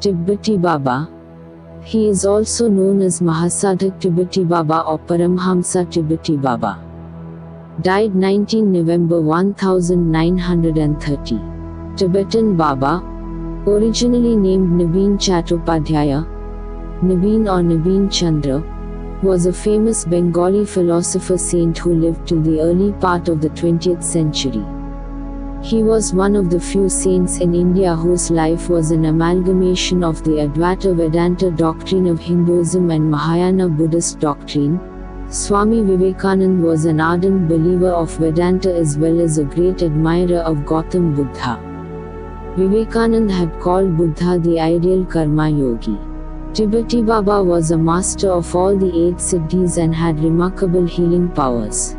Tibbeti Baba. He is also known as Mahasadhak Tibbeti Baba or Paramhamsa Tibbeti Baba. Died 19 November 1930. Tibetan Baba. Originally named Nabin Chattopadhyaya, Nabin or Nabin Chandra, was a famous Bengali philosopher saint who lived till the early part of the 20th century. He was one of the few saints in India whose life was an amalgamation of the Advaita Vedanta doctrine of Hinduism and Mahayana Buddhist doctrine. Swami Vivekananda was an ardent believer of Vedanta as well as a great admirer of Gautam Buddha. Vivekananda had called Buddha the ideal karma yogi. Tibbeti Baba was a master of all the 8 siddhis and had remarkable healing powers.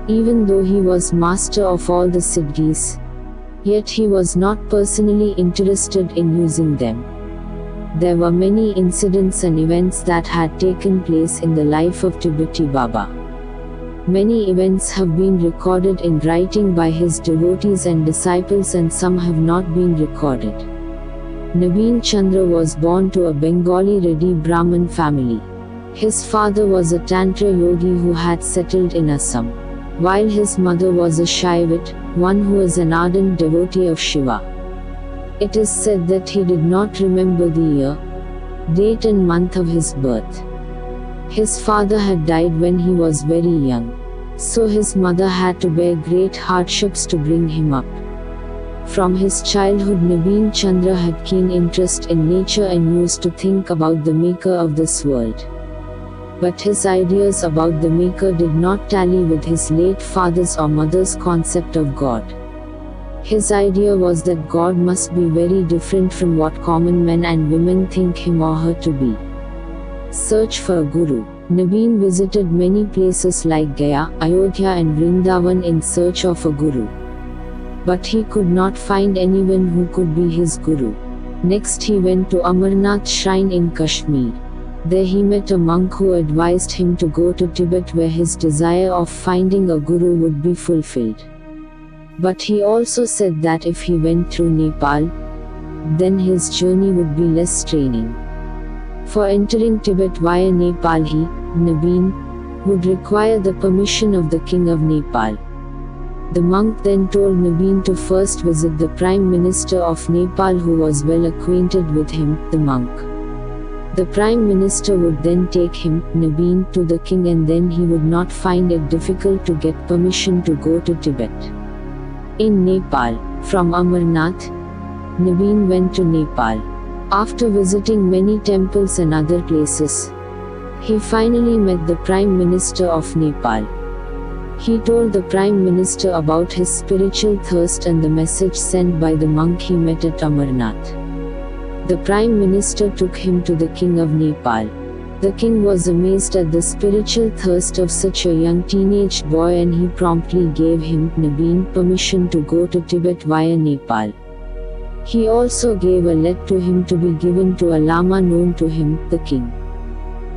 Even though he was master of all the siddhis, yet he was not personally interested in using them. There were many incidents and events that had taken place in the life of Tibbeti Baba. Many events have been recorded in writing by his devotees and disciples, and some have not been recorded. Nabin Chandra was born to a Bengali Reddy Brahmin family. His father was a Tantra yogi who had settled in Assam, while his mother was a Shaivite, one who is an ardent devotee of Shiva. It is said that he did not remember the year, date and month of his birth. His father had died when he was very young, so his mother had to bear great hardships to bring him up. From his childhood, Nabin Chandra had keen interest in nature and used to think about the maker of this world. But his ideas about the maker did not tally with his late father's or mother's concept of God. His idea was that God must be very different from what common men and women think him or her to be. Search for a guru. Nabin visited many places like Gaya, Ayodhya and Vrindavan in search of a guru. But he could not find anyone who could be his guru. Next he went to Amarnath shrine in Kashmir. There he met a monk who advised him to go to Tibet where his desire of finding a guru would be fulfilled. But he also said that if he went through Nepal, then his journey would be less straining. For entering Tibet via Nepal he, Nabin, would require the permission of the king of Nepal. The monk then told Nabin to first visit the Prime Minister of Nepal, who was well acquainted with him, the monk. The Prime Minister would then take him, Nabin, to the king, and then he would not find it difficult to get permission to go to Tibet. In Nepal, from Amarnath, Nabin went to Nepal. After visiting many temples and other places, he finally met the Prime Minister of Nepal. He told the Prime Minister about his spiritual thirst and the message sent by the monk he met at Amarnath. The Prime Minister took him to the King of Nepal. The king was amazed at the spiritual thirst of such a young teenage boy, and he promptly gave him, Nabin, permission to go to Tibet via Nepal. He also gave a let to him to be given to a lama known to him, the king.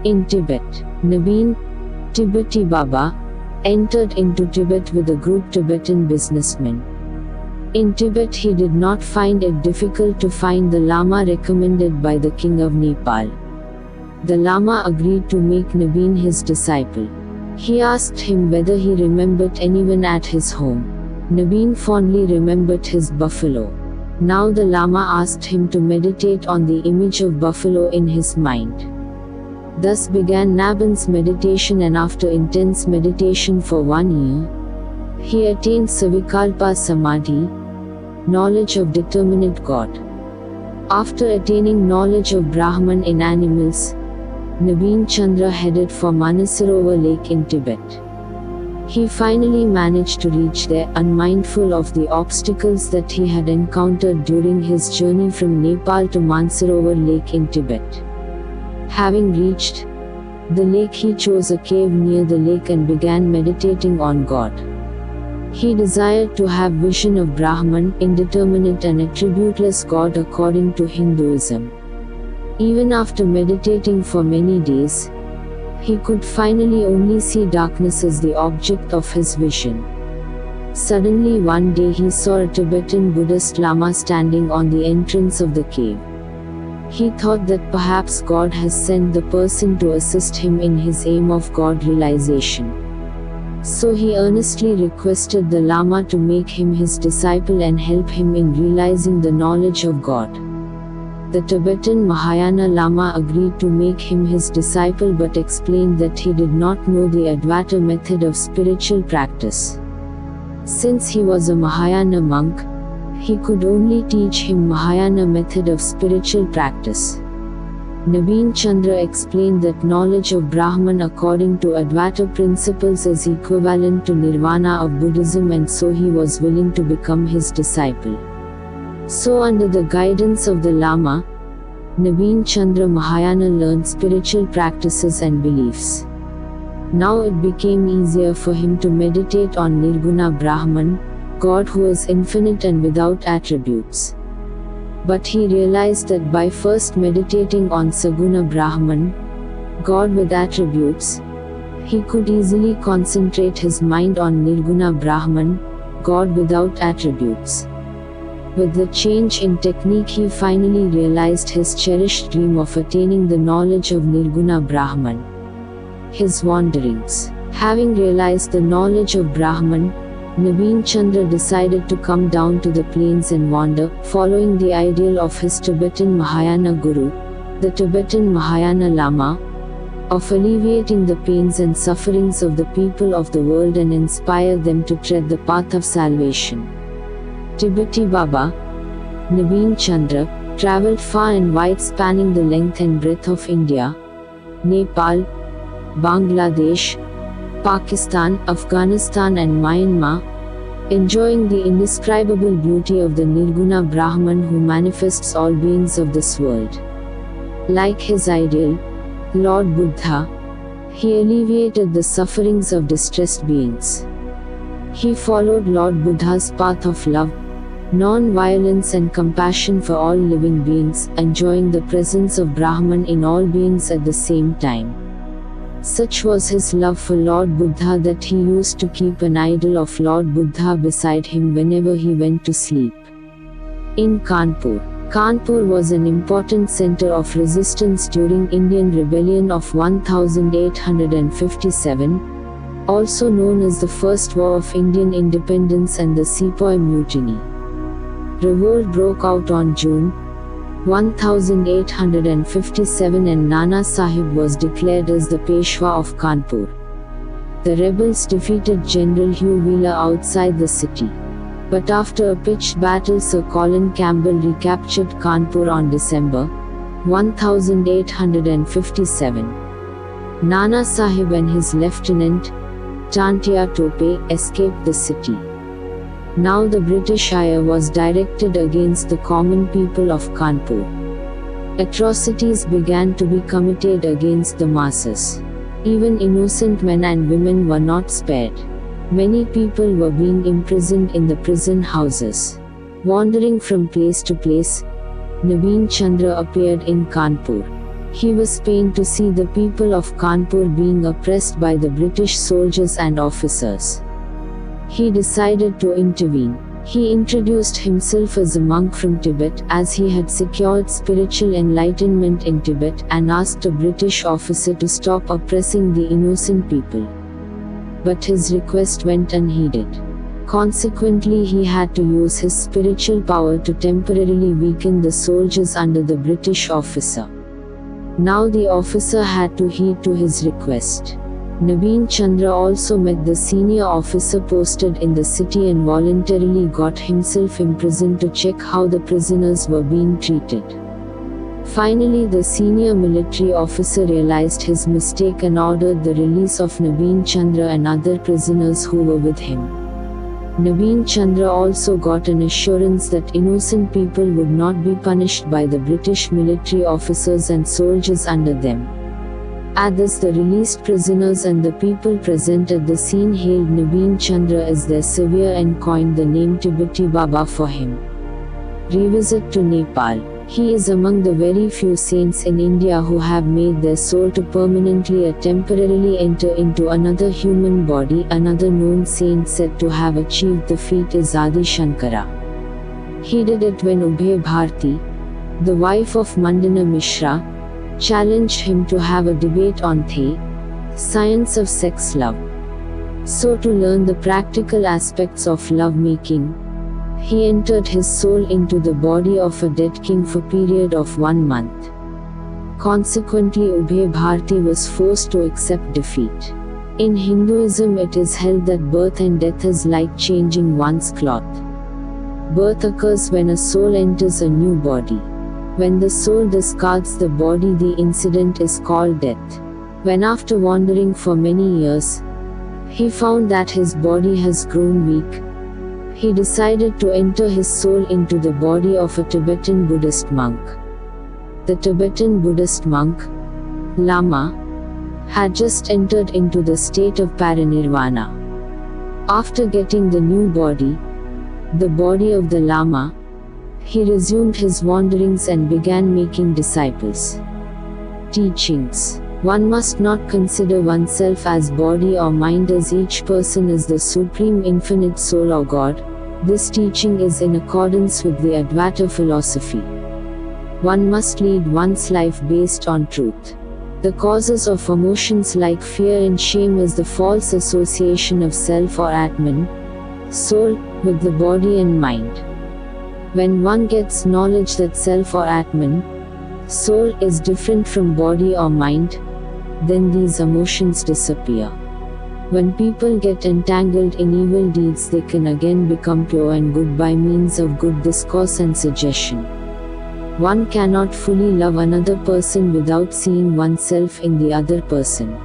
In Tibet, Nabin, Tibbeti Baba, entered into Tibet with a group Tibetan businessmen. In Tibet he did not find it difficult to find the Lama recommended by the king of Nepal. The Lama agreed to make Nabin his disciple. He asked him whether he remembered anyone at his home. Nabin fondly remembered his buffalo. Now the Lama asked him to meditate on the image of buffalo in his mind. Thus began Nabin's meditation, and after intense meditation for 1 year, he attained Savikalpa Samadhi, knowledge of determinate God. After attaining knowledge of Brahman in animals, Nabin Chandra headed for Manasarovar Lake in Tibet. He finally managed to reach there, unmindful of the obstacles that he had encountered during his journey from Nepal to Mansarovar Lake in Tibet. Having reached the lake, he chose a cave near the lake and began meditating on God. He desired to have vision of Brahman, indeterminate and attributeless God according to Hinduism. Even after meditating for many days, he could finally only see darkness as the object of his vision. Suddenly one day he saw a Tibetan Buddhist Lama standing on the entrance of the cave. He thought that perhaps God has sent the person to assist him in his aim of God realization. So he earnestly requested the Lama to make him his disciple and help him in realizing the knowledge of God. The Tibetan Mahayana Lama agreed to make him his disciple but explained that he did not know the Advaita method of spiritual practice. Since he was a Mahayana monk, he could only teach him Mahayana method of spiritual practice. Nabin Chandra explained that knowledge of Brahman according to Advaita principles is equivalent to Nirvana of Buddhism, and so he was willing to become his disciple. So under the guidance of the Lama, Nabin Chandra Mahayana learned spiritual practices and beliefs. Now it became easier for him to meditate on Nirguna Brahman, God who is infinite and without attributes. But he realized that by first meditating on Saguna Brahman, God with attributes, he could easily concentrate his mind on Nirguna Brahman, God without attributes. With the change in technique, he finally realized his cherished dream of attaining the knowledge of Nirguna Brahman. His wanderings. Having realized the knowledge of Brahman, Nabin Chandra decided to come down to the plains and wander, following the ideal of his Tibetan Mahayana Guru, the Tibetan Mahayana Lama, of alleviating the pains and sufferings of the people of the world and inspire them to tread the path of salvation. Tibeti Baba, Nabin Chandra, travelled far and wide, spanning the length and breadth of India, Nepal, Bangladesh, Pakistan, Afghanistan and Myanmar, enjoying the indescribable beauty of the Nirguna Brahman who manifests all beings of this world. Like his ideal, Lord Buddha, he alleviated the sufferings of distressed beings. He followed Lord Buddha's path of love, non-violence and compassion for all living beings, enjoying the presence of Brahman in all beings at the same time. Such was his love for Lord Buddha that he used to keep an idol of Lord Buddha beside him whenever he went to sleep. In Kanpur. Kanpur was an important center of resistance during Indian Rebellion of 1857, also known as the First War of Indian Independence and the Sepoy Mutiny. Revolt broke out on June 1857 and Nana Sahib was declared as the Peshwa of Kanpur. The rebels defeated General Hugh Wheeler outside the city. But after a pitched battle, Sir Colin Campbell recaptured Kanpur on December 1857. Nana Sahib and his lieutenant, Tantia Tope, escaped the city. Now the British ire was directed against the common people of Kanpur. Atrocities began to be committed against the masses. Even innocent men and women were not spared. Many people were being imprisoned in the prison houses. Wandering from place to place, Nabin Chandra appeared in Kanpur. He was pained to see the people of Kanpur being oppressed by the British soldiers and officers. He decided to intervene. He introduced himself as a monk from Tibet, as he had secured spiritual enlightenment in Tibet, and asked a British officer to stop oppressing the innocent people. But his request went unheeded. Consequently, he had to use his spiritual power to temporarily weaken the soldiers under the British officer. Now the officer had to heed to his request. Nabin Chandra also met the senior officer posted in the city and voluntarily got himself imprisoned to check how the prisoners were being treated. Finally, the senior military officer realized his mistake and ordered the release of Nabin Chandra and other prisoners who were with him. Nabin Chandra also got an assurance that innocent people would not be punished by the British military officers and soldiers under them. At this, the released prisoners and the people present at the scene hailed Nabin Chandra as their savior and coined the name Tibeti Baba for him. Revisit to Nepal. He is among the very few saints in India who have made their soul to permanently or temporarily enter into another human body. Another known saint said to have achieved the feat is Adi Shankara. He did it when Ubhay Bharti, the wife of Mandana Mishra, challenged him to have a debate on the science of sex love. So to learn the practical aspects of love-making, he entered his soul into the body of a dead king for a period of 1 month. Consequently, Ubhay Bharti was forced to accept defeat. In Hinduism, it is held that birth and death is like changing one's cloth. Birth occurs when a soul enters a new body. When the soul discards the body, the incident is called death. When after wandering for many years, he found that his body has grown weak, he decided to enter his soul into the body of a Tibetan Buddhist monk. The Tibetan Buddhist monk, Lama, had just entered into the state of parinirvana. After getting the new body, the body of the Lama, he resumed his wanderings and began making disciples. Teachings. One must not consider oneself as body or mind, as each person is the supreme infinite soul or God. This teaching is in accordance with the Advaita philosophy. One must lead one's life based on truth. The causes of emotions like fear and shame is the false association of self or Atman, soul, with the body and mind. When one gets knowledge that self or Atman, soul, is different from body or mind, then these emotions disappear. When people get entangled in evil deeds, they can again become pure and good by means of good discourse and suggestion. One cannot fully love another person without seeing oneself in the other person.